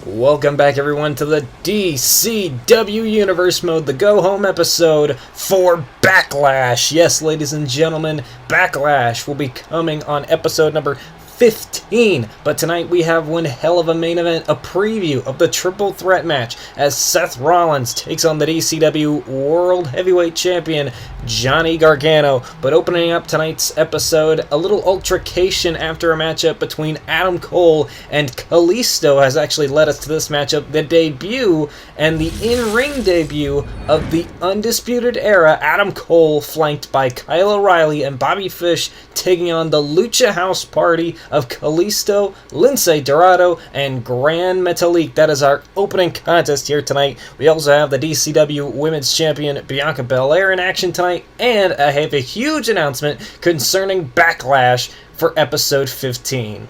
Welcome back, everyone, to the DCW Universe Mode, the go-home episode for Backlash. Yes, ladies and gentlemen, Backlash will be coming on episode number 15. But tonight we have one hell of a main event, a preview of the triple threat match as Seth Rollins takes on the DCW World Heavyweight Champion Johnny Gargano. But opening up tonight's episode, a little altercation after a matchup between Adam Cole and Kalisto has actually led us to this matchup, the debut and the in-ring debut of the Undisputed Era. Adam Cole flanked by Kyle O'Reilly and Bobby Fish taking on the Lucha House Party of Kalisto, Lince Dorado, and Gran Metalik. That is our opening contest here tonight. We also have the DCW Women's Champion Bianca Belair in action tonight, and I have a huge announcement concerning Backlash for episode 15.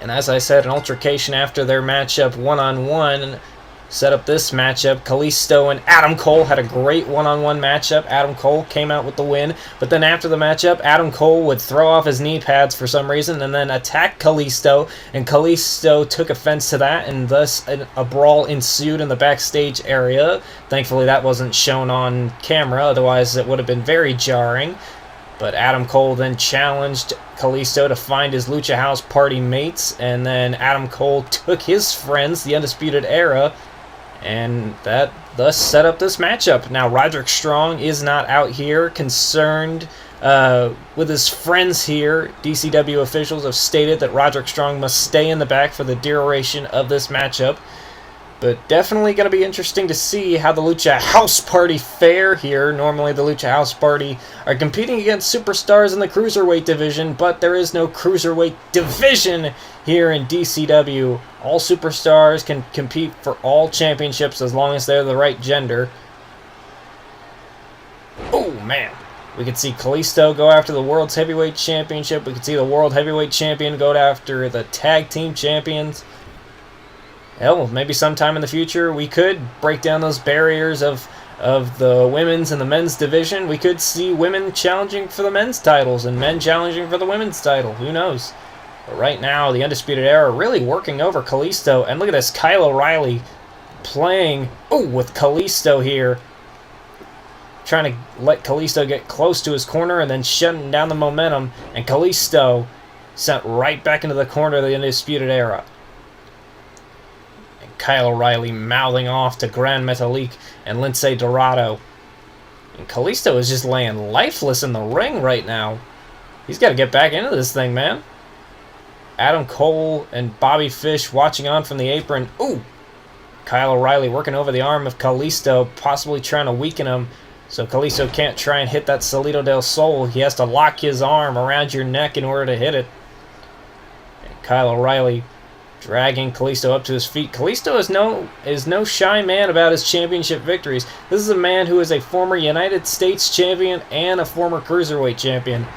And as I said, an altercation after their matchup one-on-one set up this matchup. Kalisto and Adam Cole had a great one-on-one matchup. Adam Cole came out with the win, but then after the matchup, Adam Cole would throw off his knee pads for some reason and then attack Kalisto, and Kalisto took offense to that, and thus a brawl ensued in the backstage area. Thankfully, that wasn't shown on camera, otherwise it would have been very jarring. But Adam Cole then challenged Kalisto to find his Lucha House Party mates, and then Adam Cole took his friends, the Undisputed Era, and that thus set up this matchup. Now, Roderick Strong is not out here, concerned with his friends here. DCW officials have stated that Roderick Strong must stay in the back for the duration of this matchup. But definitely going to be interesting to see how the Lucha House Party fare here. Normally the Lucha House Party are competing against superstars in the Cruiserweight division, but there is no Cruiserweight division here in DCW. All superstars can compete for all championships as long as they're the right gender. Oh, man. We could see Kalisto go after the World's Heavyweight Championship. We could see the World Heavyweight Champion go after the Tag Team Champions. Hell, maybe sometime in the future we could break down those barriers of the women's and the men's division. We could see women challenging for the men's titles and men challenging for the women's title. Who knows? But right now, the Undisputed Era really working over Kalisto. And look at this, Kyle O'Reilly playing with Kalisto here. Trying to let Kalisto get close to his corner and then shutting down the momentum. And Kalisto sent right back into the corner of the Undisputed Era. Kyle O'Reilly mouthing off to Gran Metalik and Lince Dorado. And Kalisto is just laying lifeless in the ring right now. He's got to get back into this thing, man. Adam Cole and Bobby Fish watching on from the apron. Kyle O'Reilly working over the arm of Kalisto, possibly trying to weaken him so Kalisto can't try and hit that Salito del Sol. He has to lock his arm around your neck in order to hit it. And Kyle O'Reilly dragging Kalisto up to his feet. Kalisto is no shy man about his championship victories. This is a man who is a former United States champion and a former Cruiserweight champion.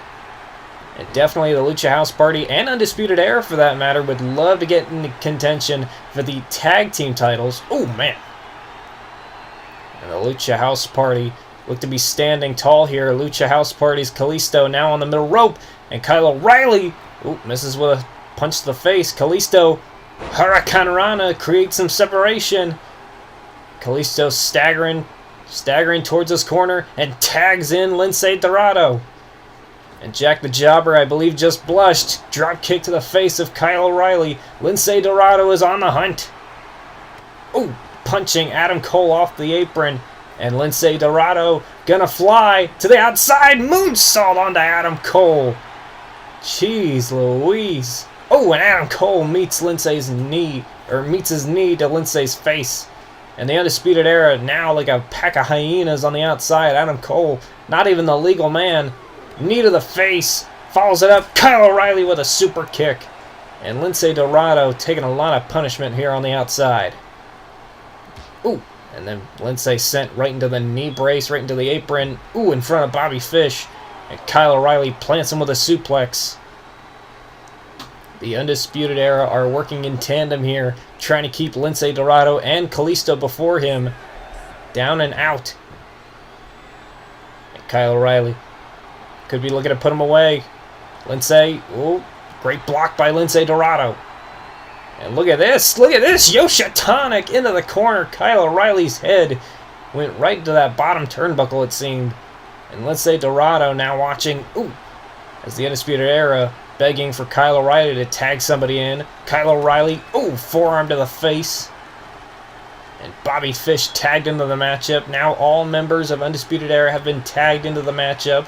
And definitely the Lucha House Party and Undisputed Era, for that matter, would love to get into contention for the tag team titles. Oh, man. And the Lucha House Party look to be standing tall here. Lucha House Party's Kalisto now on the middle rope. And Kyle O'Reilly misses with a punch to the face. Kalisto Hurricane Rana creates some separation. Kalisto staggering towards his corner and tags in Lince Dorado. And Jack the Jobber, I believe, just blushed. Drop kick to the face of Kyle O'Reilly. Lince Dorado is on the hunt. Punching Adam Cole off the apron. And Lince Dorado gonna fly to the outside. Moonsault onto Adam Cole. Jeez Louise. And Adam Cole meets his knee to Lince's face. And the Undisputed Era now like a pack of hyenas on the outside. Adam Cole, not even the legal man. Knee to the face. Follows it up. Kyle O'Reilly with a super kick. And Lince Dorado taking a lot of punishment here on the outside. And then Lince sent right into the knee brace, right into the apron. In front of Bobby Fish. And Kyle O'Reilly plants him with a suplex. The Undisputed Era are working in tandem here, trying to keep Lince Dorado and Kalisto before him down and out. And Kyle O'Reilly could be looking to put him away. Lince, great block by Lince Dorado. And look at this. Look at this. Yoshitonic into the corner. Kyle O'Reilly's head went right into that bottom turnbuckle, it seemed. And let's say Dorado now watching. Ooh. As the Undisputed Era begging for Kyle O'Reilly to tag somebody in. Kyle O'Reilly. Ooh. Forearm to the face. And Bobby Fish tagged into the matchup. Now all members of Undisputed Era have been tagged into the matchup.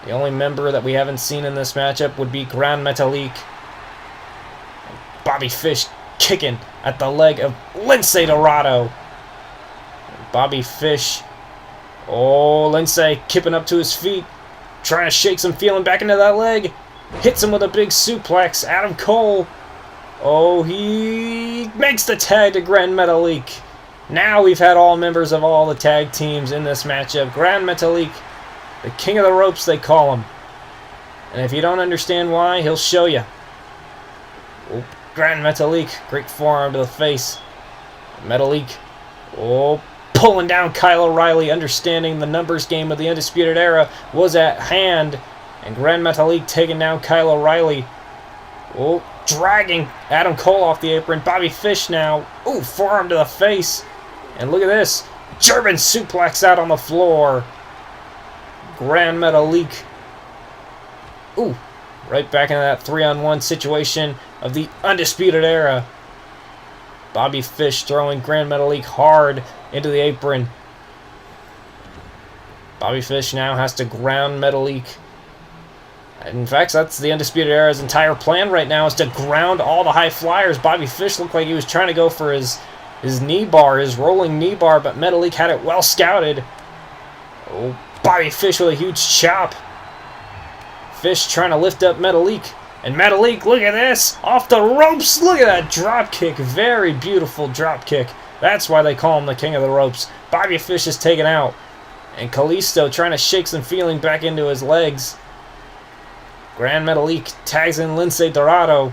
The only member that we haven't seen in this matchup would be Gran Metalik. Bobby Fish kicking at the leg of Lince Dorado. Bobby Fish. Oh, Lince kipping up to his feet. Trying to shake some feeling back into that leg. Hits him with a big suplex. Adam Cole. Oh, he makes the tag to Gran Metalik. Now we've had all members of all the tag teams in this matchup. Gran Metalik. The king of the ropes, they call him. And if you don't understand why, he'll show you. Oh, Gran Metalik, great forearm to the face. Metalik, oh, pulling down Kyle O'Reilly, understanding the numbers game of the Undisputed Era was at hand. And Gran Metalik taking down Kyle O'Reilly. Oh, dragging Adam Cole off the apron. Bobby Fish now. Oh, forearm to the face. And look at this. German suplex out on the floor. Gran Metalik. Ooh, right back into that 3-on-1 situation of the Undisputed Era. Bobby Fish throwing Gran Metalik hard into the apron. Bobby Fish now has to ground Metalik. In fact, that's the Undisputed Era's entire plan right now, is to ground all the high flyers. Bobby Fish looked like he was trying to go for his knee bar, his rolling knee bar, but Metalik had it well scouted. Oh, Bobby Fish with a huge chop. Fish trying to lift up Metalik. And Metalik, look at this. Off the ropes. Look at that drop kick. Very beautiful drop kick. That's why they call him the king of the ropes. Bobby Fish is taken out. And Kalisto trying to shake some feeling back into his legs. Gran Metalik tags in Lince Dorado.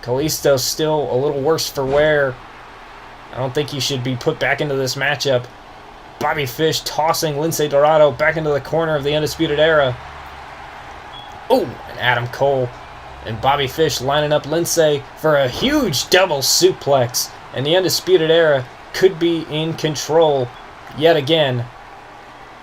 Kalisto still a little worse for wear. I don't think he should be put back into this matchup. Bobby Fish tossing Lince Dorado back into the corner of the Undisputed Era. Oh, and Adam Cole and Bobby Fish lining up Lince for a huge double suplex. And the Undisputed Era could be in control yet again.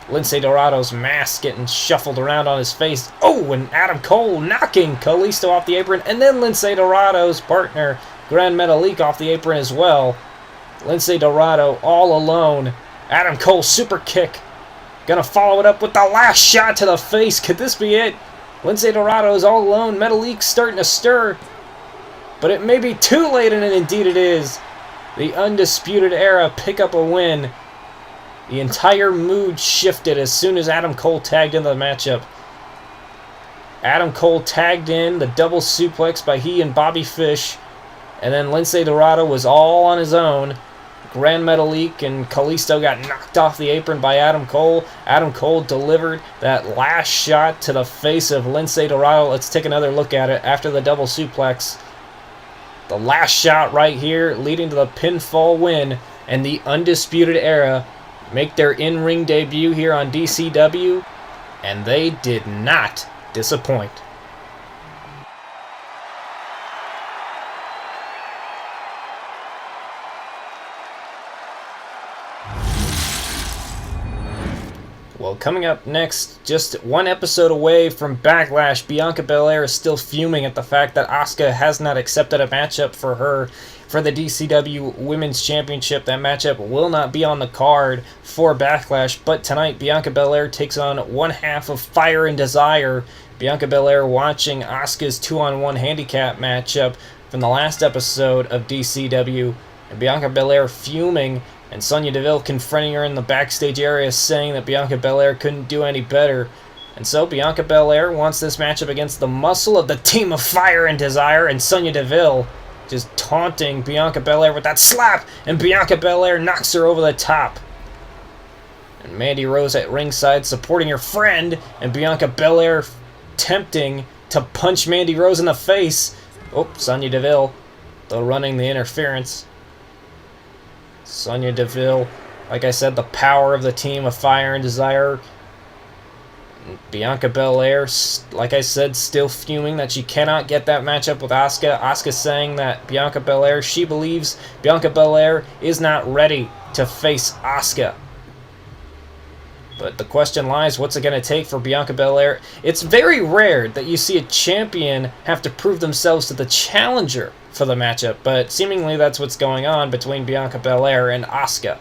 Lince Dorado's mask getting shuffled around on his face. Oh, and Adam Cole knocking Kalisto off the apron. And then Lince Dorado's partner, Gran Metalik, off the apron as well. Lince Dorado all alone. Adam Cole super kick. Gonna follow it up with the last shot to the face. Could this be it? Lince Dorado is all alone. Metalik starting to stir. But it may be too late, and indeed it is. The Undisputed Era pick up a win. The entire mood shifted as soon as Adam Cole tagged into the matchup. Adam Cole tagged in the double suplex by he and Bobby Fish. And then Lince Dorado was all on his own. Gran Metalik and Kalisto got knocked off the apron by Adam Cole. Adam Cole delivered that last shot to the face of Lince Dorado. Let's take another look at it after the double suplex. The last shot right here leading to the pinfall win. And the Undisputed Era make their in-ring debut here on DCW. And they did not disappoint. Well, coming up next, just one episode away from Backlash, Bianca Belair is still fuming at the fact that Asuka has not accepted a matchup for her for the DCW Women's Championship. That matchup will not be on the card for Backlash, but tonight Bianca Belair takes on one half of Fire and Desire. Bianca Belair watching Asuka's 2-on-1 handicap matchup from the last episode of DCW, and Bianca Belair fuming, and Sonya Deville confronting her in the backstage area, saying that Bianca Belair couldn't do any better. And so Bianca Belair wants this matchup against the muscle of the team of Fire and Desire, and Sonya Deville just taunting Bianca Belair with that slap, and Bianca Belair knocks her over the top. And Mandy Rose at ringside supporting her friend, and Bianca Belair tempting to punch Mandy Rose in the face. Oh, Sonya Deville, though, running the interference. Sonya Deville, like I said, the power of the team of Fire and Desire. Bianca Belair, like I said, still fuming that she cannot get that matchup with Asuka. Asuka saying that Bianca Belair, she believes Bianca Belair is not ready to face Asuka. But the question lies, what's it going to take for Bianca Belair? It's very rare that you see a champion have to prove themselves to the challenger for the matchup, but seemingly that's what's going on between Bianca Belair and Asuka.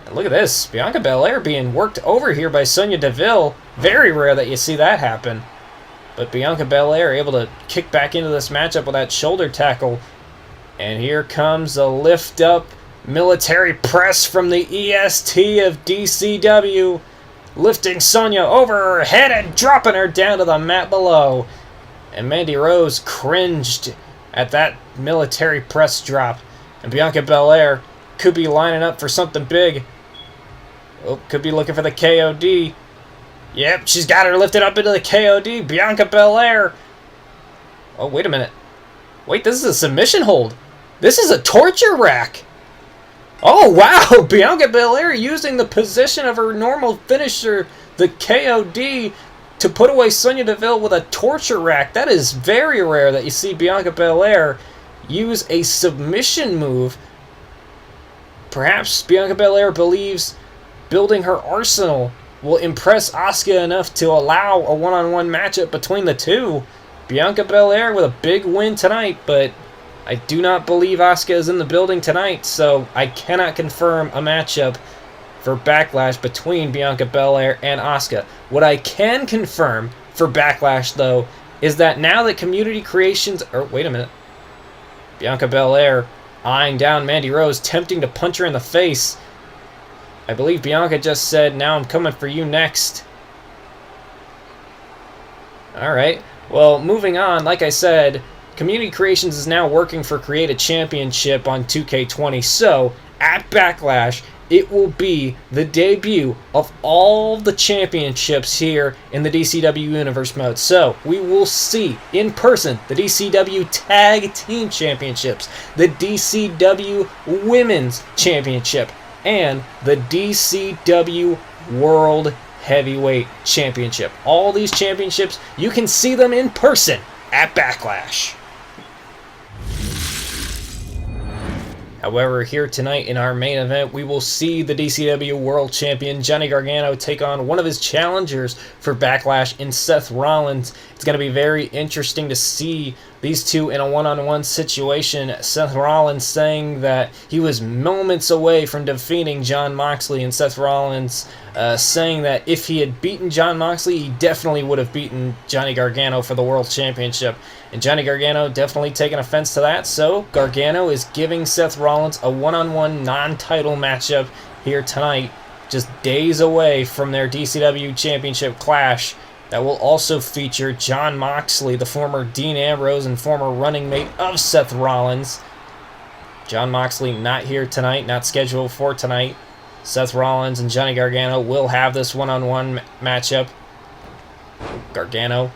And look at this, Bianca Belair being worked over here by Sonya Deville. Very rare that you see that happen. But Bianca Belair able to kick back into this matchup with that shoulder tackle. And here comes a lift-up military press from the EST of DCW. Lifting Sonya over her head and dropping her down to the mat below. And Mandy Rose cringed at that military press drop. And Bianca Belair could be lining up for something big. Oh, could be looking for the KOD. Yep, she's got her lifted up into the KOD. Bianca Belair. Oh, wait a minute. Wait, this is a submission hold. This is a torture rack. Oh, wow! Bianca Belair using the position of her normal finisher, the KOD, to put away Sonya Deville with a torture rack. That is very rare that you see Bianca Belair use a submission move. Perhaps Bianca Belair believes building her arsenal will impress Asuka enough to allow a one-on-one matchup between the two. Bianca Belair with a big win tonight, but I do not believe Asuka is in the building tonight, so I cannot confirm a matchup for Backlash between Bianca Belair and Asuka. What I can confirm for Backlash, though, is that now that Community Creations... wait a minute. Bianca Belair eyeing down Mandy Rose, tempting to punch her in the face. I believe Bianca just said, now I'm coming for you next. Alright, well, moving on, like I said, Community Creations is now working for Create a Championship on 2K20, so at Backlash, it will be the debut of all the championships here in the DCW Universe mode. So we will see in person the DCW Tag Team Championships, the DCW Women's Championship, and the DCW World Heavyweight Championship. All these championships, you can see them in person at Backlash. However, here tonight in our main event, we will see the DCW World Champion Johnny Gargano take on one of his challengers for Backlash in Seth Rollins. It's going to be very interesting to see these two in a one-on-one situation. Seth Rollins saying that he was moments away from defeating Jon Moxley, and Seth Rollins saying that if he had beaten Jon Moxley, he definitely would have beaten Johnny Gargano for the World Championship. And Johnny Gargano definitely taking offense to that, so Gargano is giving Seth Rollins a one-on-one non-title matchup here tonight, just days away from their DCW Championship clash. That will also feature Jon Moxley, the former Dean Ambrose and former running mate of Seth Rollins. Jon Moxley not here tonight, not scheduled for tonight. Seth Rollins and Johnny Gargano will have this one-on-one matchup. Gargano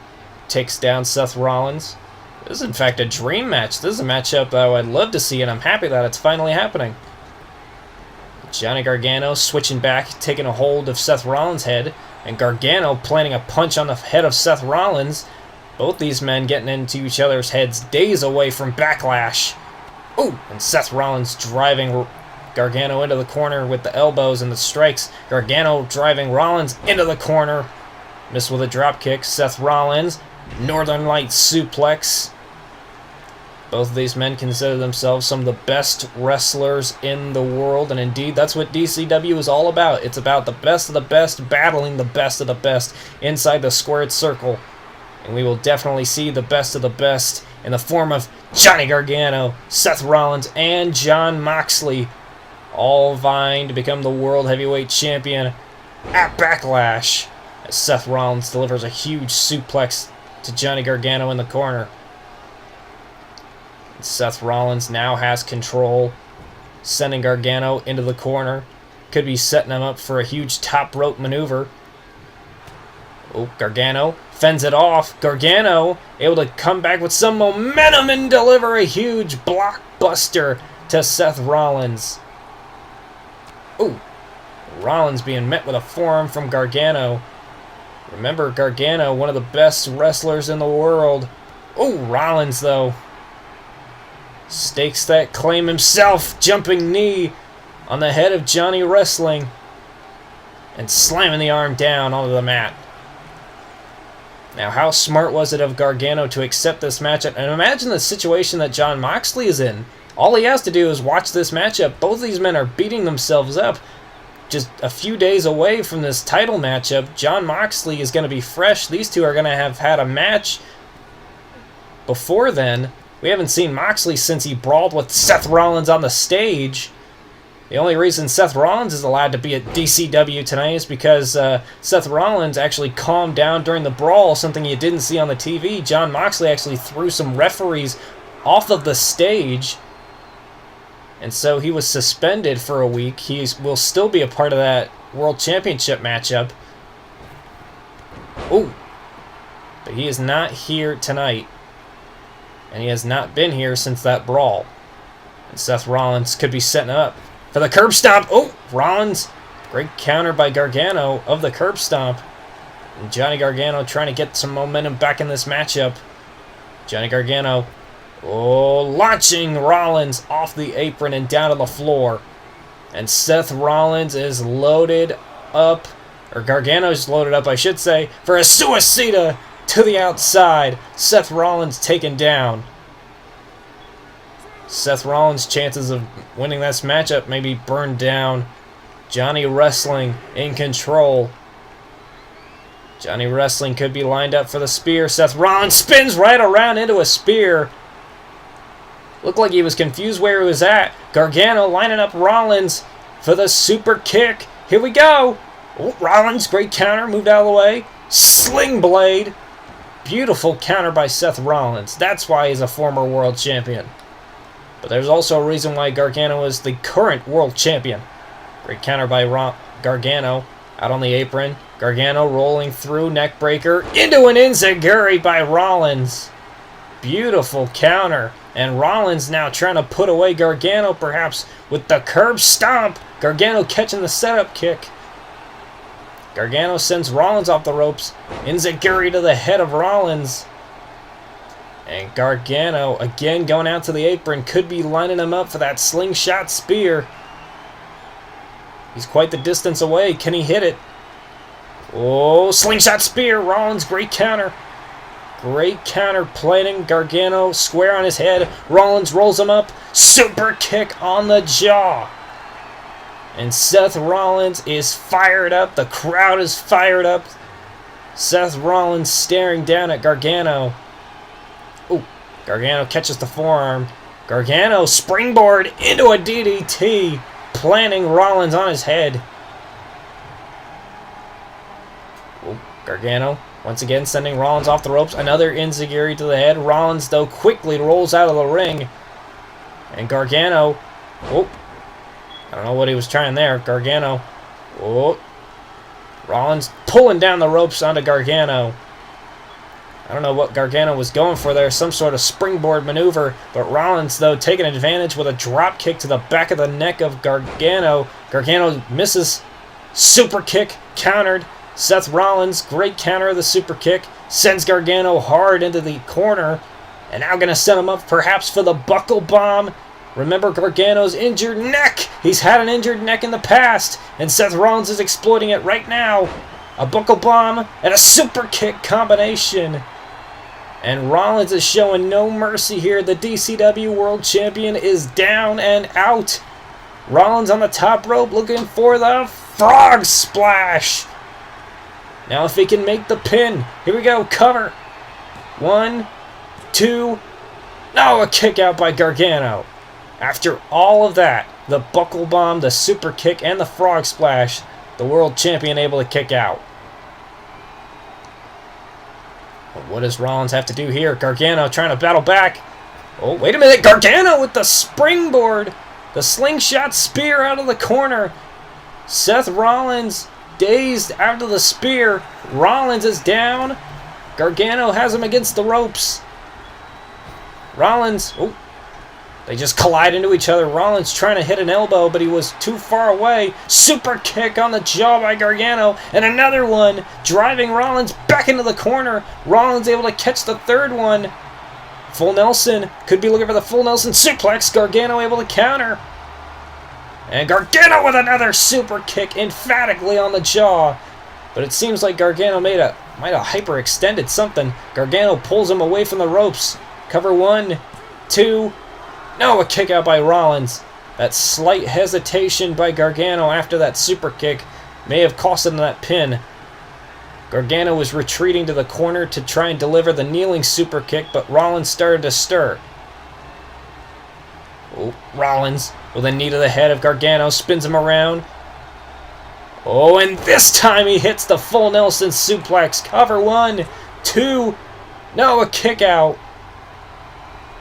takes down Seth Rollins. This is in fact a dream match. This is a matchup that I'd love to see, and I'm happy that it's finally happening. Johnny Gargano switching back, taking a hold of Seth Rollins' head, and Gargano planting a punch on the head of Seth Rollins. Both these men getting into each other's heads days away from Backlash. Oh, and Seth Rollins driving Gargano into the corner with the elbows and the strikes. Gargano driving Rollins into the corner. Missed with a drop kick. Seth Rollins, Northern Lights suplex. Both of these men consider themselves some of the best wrestlers in the world, and indeed, that's what DCW is all about. It's about the best of the best battling the best of the best inside the squared circle. And we will definitely see the best of the best in the form of Johnny Gargano, Seth Rollins, and Jon Moxley, all vying to become the World Heavyweight Champion at Backlash, as Seth Rollins delivers a huge suplex to Johnny Gargano in the corner. Seth Rollins now has control, sending Gargano into the corner. Could be setting him up for a huge top rope maneuver. Oh, Gargano fends it off. Gargano able to come back with some momentum and deliver a huge blockbuster to Seth Rollins. Oh, Rollins being met with a forearm from Gargano. Remember, Gargano, one of the best wrestlers in the world. Oh, Rollins, though. Stakes that claim himself. Jumping knee on the head of Johnny Wrestling. And slamming the arm down onto the mat. Now, how smart was it of Gargano to accept this matchup? And imagine the situation that Jon Moxley is in. All he has to do is watch this matchup. Both these men are beating themselves up. Just a few days away from this title matchup. Jon Moxley is going to be fresh. These two are going to have had a match before then. We haven't seen Moxley since he brawled with Seth Rollins on the stage. The only reason Seth Rollins is allowed to be at DCW tonight is because Seth Rollins actually calmed down during the brawl, something you didn't see on the TV. Jon Moxley actually threw some referees off of the stage, and so he was suspended for a week. He will still be a part of that World Championship matchup. Oh, but he is not here tonight, and he has not been here since that brawl. And Seth Rollins could be setting up for the curb stomp. Oh, Rollins. Great counter by Gargano of the curb stomp. And Johnny Gargano trying to get some momentum back in this matchup. Johnny Gargano, launching Rollins off the apron and down to the floor. And Seth Rollins is loaded up, or Gargano's loaded up, I should say, for a suicida to the outside. Seth Rollins taken down. Seth Rollins' chances of winning this matchup may be burned down. Johnny Wrestling in control. Johnny Wrestling could be lined up for the spear. Seth Rollins spins right around into a spear. Looked like he was confused where he was at. Gargano lining up Rollins for the super kick. Here we go. Oh, Rollins, great counter, moved out of the way. Sling blade. Beautiful counter by Seth Rollins. That's why he's a former world champion. But there's also a reason why Gargano is the current world champion. Great counter by Gargano. Out on the apron. Gargano rolling through, neckbreaker. Into an enziguri by Rollins. Beautiful counter. And Rollins now trying to put away Gargano, perhaps, with the curb stomp. Gargano catching the setup kick. Gargano sends Rollins off the ropes. Enziguri to the head of Rollins. And Gargano, again going out to the apron, could be lining him up for that slingshot spear. He's quite the distance away. Can he hit it? Oh, slingshot spear. Rollins, great counter. Great counter planning. Gargano square on his head. Rollins rolls him up. Super kick on the jaw. And Seth Rollins is fired up. The crowd is fired up. Seth Rollins staring down at Gargano. Oh, Gargano catches the forearm. Gargano springboard into a DDT, planting Rollins on his head. Oh, Gargano once again sending Rollins off the ropes. Another enziguri to the head. Rollins, though, quickly rolls out of the ring. And Gargano, I don't know what he was trying there. Gargano, Rollins pulling down the ropes onto Gargano. I don't know what Gargano was going for there, some sort of springboard maneuver, but Rollins, though, taking advantage with a drop kick to the back of the neck of Gargano. Gargano misses. Super kick countered. Seth Rollins, great counter of the super kick, sends Gargano hard into the corner, and now going to set him up perhaps for the buckle bomb. Remember Gargano's injured neck. He's had an injured neck in the past, and Seth Rollins is exploiting it right now. A buckle bomb and a super kick combination. And Rollins is showing no mercy here. The DCW World Champion is down and out. Rollins on the top rope looking for the frog splash. Now if he can make the pin. Here we go. Cover. 1, 2. No, a kick out by Gargano. After all of that, the buckle bomb, the super kick, and the frog splash, the World Champion able to kick out. But what does Rollins have to do here? Gargano trying to battle back. Oh, wait a minute. Gargano with the springboard. The slingshot spear out of the corner. Seth Rollins dazed out of the spear. Rollins is down. Gargano has him against the ropes. Rollins. Oh, They just collide into each other. Rollins trying to hit an elbow, but he was too far away. Super kick on the jaw by Gargano. And another one, driving Rollins back into the corner. Rollins able to catch the third one. Full Nelson, could be looking for the full Nelson suplex. Gargano able to counter. And Gargano with another super kick, emphatically on the jaw. But it seems like Gargano might have hyperextended something. Gargano pulls him away from the ropes. Cover 1, 2... No, a kick out by Rollins. That slight hesitation by Gargano after that super kick may have cost him that pin. Gargano was retreating to the corner to try and deliver the kneeling super kick, but Rollins started to stir. Oh, Rollins with a knee to the head of Gargano, spins him around. Oh, and this time he hits the full Nelson suplex. Cover 1, 2, no, a kick out.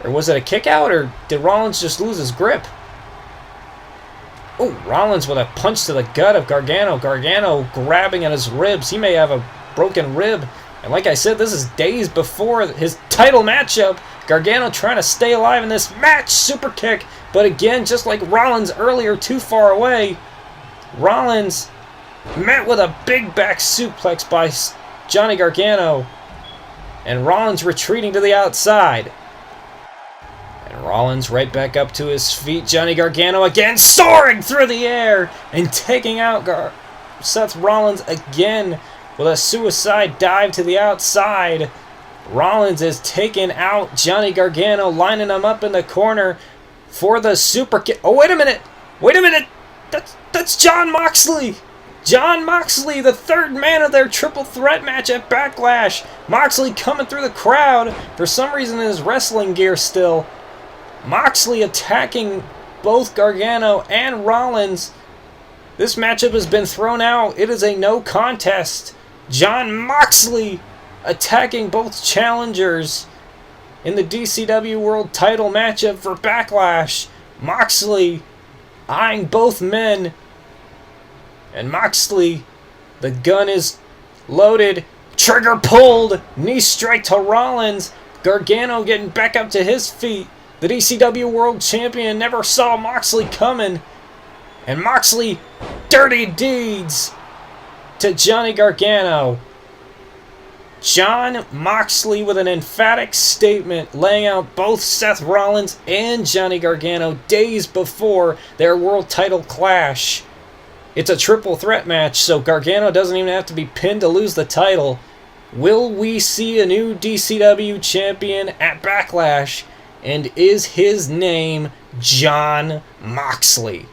Or was it a kick out, or did Rollins just lose his grip? Oh, Rollins with a punch to the gut of Gargano. Gargano grabbing at his ribs. He may have a broken rib. And like I said, this is days before his title matchup. Gargano trying to stay alive in this match. Super kick. But again, just like Rollins earlier, too far away. Rollins met with a big back suplex by Johnny Gargano. And Rollins retreating to the outside. And Rollins right back up to his feet. Johnny Gargano again soaring through the air and taking out Seth Rollins again with a suicide dive to the outside. Rollins is taking out Johnny Gargano, lining him up in the corner for the super kick. Oh, wait a minute. Wait a minute. That's Jon Moxley. Jon Moxley, the third man of their triple threat match at Backlash. Moxley coming through the crowd. For some reason in his wrestling gear still. Moxley attacking both Gargano and Rollins. This matchup has been thrown out. It is a no contest. Jon Moxley attacking both challengers in the DCW World Title matchup for Backlash. Moxley eyeing both men. And Moxley, the gun is loaded. Trigger pulled. Knee strike to Rollins. Gargano getting back up to his feet. The DCW World Champion never saw Moxley coming. And Moxley, dirty deeds to Johnny Gargano. Jon Moxley with an emphatic statement laying out both Seth Rollins and Johnny Gargano days before their world title clash. It's a triple threat match, so Gargano doesn't even have to be pinned to lose the title. Will we see a new DCW champion at Backlash? And is his name Jon Moxley?